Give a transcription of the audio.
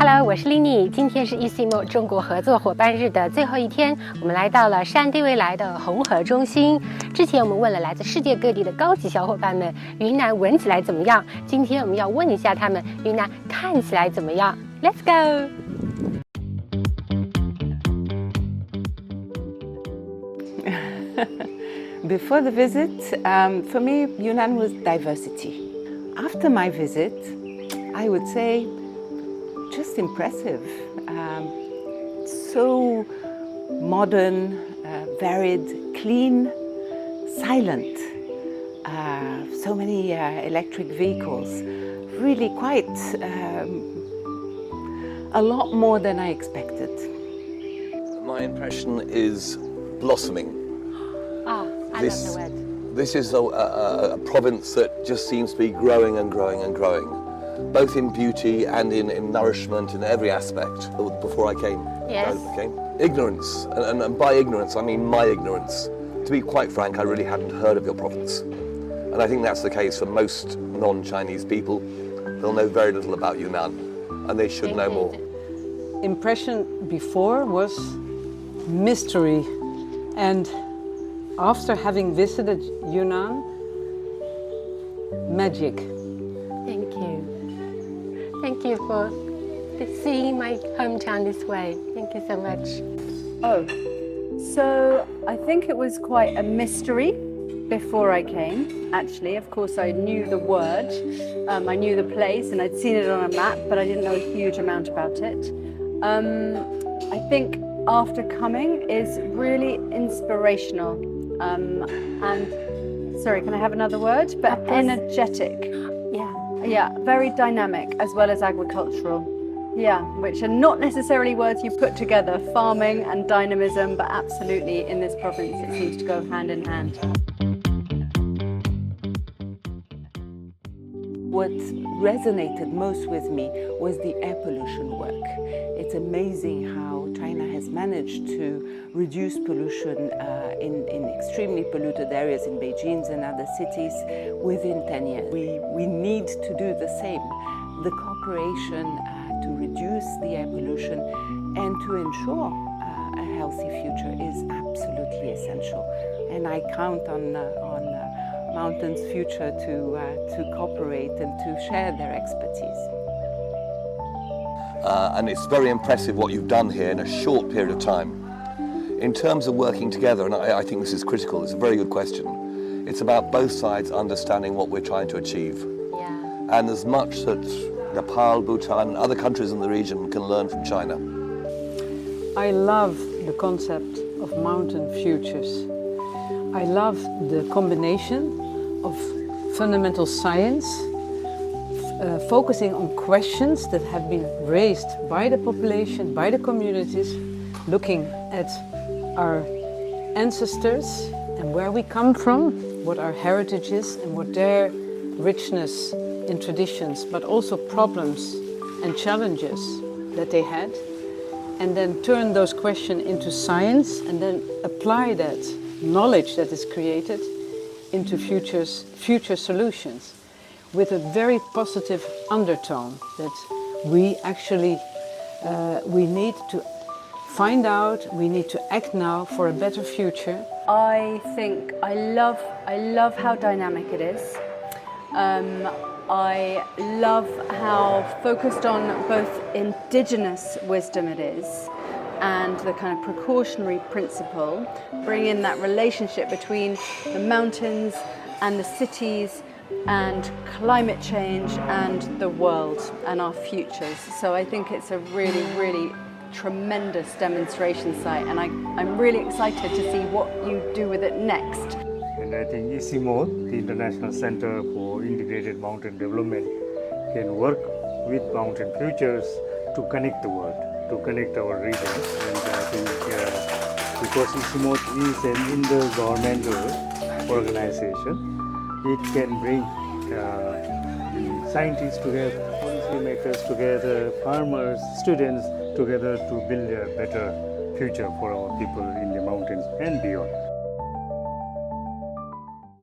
Hello， 我是 Lini， 今天是 ICIMOD 中国合作伙伴日的最后一天，我们来到了山地未来的红河中心。之前我们问了来自世界各地的高级小伙伴们，云南闻起来怎么样？今天我们要问一下他们，云南看起来怎么样 ？Let's go！ Before the visit, for me, Yunnan was diversity. After my visit, I would say just impressive. So modern, varied, clean, silent. So many electric vehicles. Really quite a lot more than I expected. My impression is blossoming. I love the word. This is a province that just seems to be growing and growing and growing, both in beauty and in nourishment in every aspect. Before I came, Yes. Ignorance, and by ignorance I mean my ignorance. To be quite frank, I really hadn't heard of your province, and I think that's the case for most non-Chinese people. They'll know very little about Yunnan, and they should know more. Impression before was mystery, and after having visited Yunnan, magic. Thank you. Thank you for seeing my hometown this way. Thank you so much. Oh, so I think it was quite a mystery before I came, actually. Of course, I knew the word, I knew the place, and I'd seen it on a map, but I didn't know a huge amount about it. I think after coming is really inspirational. And sorry, can I have another word? But energetic. Yeah, very dynamic as well as agricultural. Yeah, which are not necessarily words you put together, farming and dynamism, but absolutely in this province it seems to go hand in hand. What resonated most with me was the air pollution work. It's amazing how China has managed to reduce pollution in extremely polluted areas in Beijing and other cities within 10 years. We need to do the same. The cooperation to reduce the air pollution and to ensure a healthy future is absolutely essential. And I count on Mountain Futures to cooperate and to share their expertise. And it's very impressive what you've done here in a short period of time. In terms of working together, and I think this is critical, it's a very good question. It's about both sides understanding what we're trying to achieve. Yeah. And there's much that Nepal, Bhutan, and other countries in the region can learn from China. I love the concept of Mountain Futures. I love the combination of fundamental science, focusing on questions that have been raised by the population, by the communities, looking at our ancestors and where we come from, what our heritage is and what their richness in traditions, but also problems and challenges that they had, and then turn those questions into science and then apply that knowledge that is created into future solutions with a very positive undertone that we actually we need to find out, we need to act now for a better future. I think I love how dynamic it is. I love how focused on both indigenous wisdom it is and the kind of precautionary principle, bring in that relationship between the mountains and the cities and climate change and the world and our futures. So I think it's a really, really tremendous demonstration site, and I'm really excited to see what you do with it next. And I think ICIMOD, the International Center for Integrated Mountain Development, can work with Mountain Futures to connect the world, to connect our region. And I think because ICIMOD is an intergovernmental organization, it can bring scientists together, policymakers together, farmers, students together to build a better future for our people in the mountains and beyond.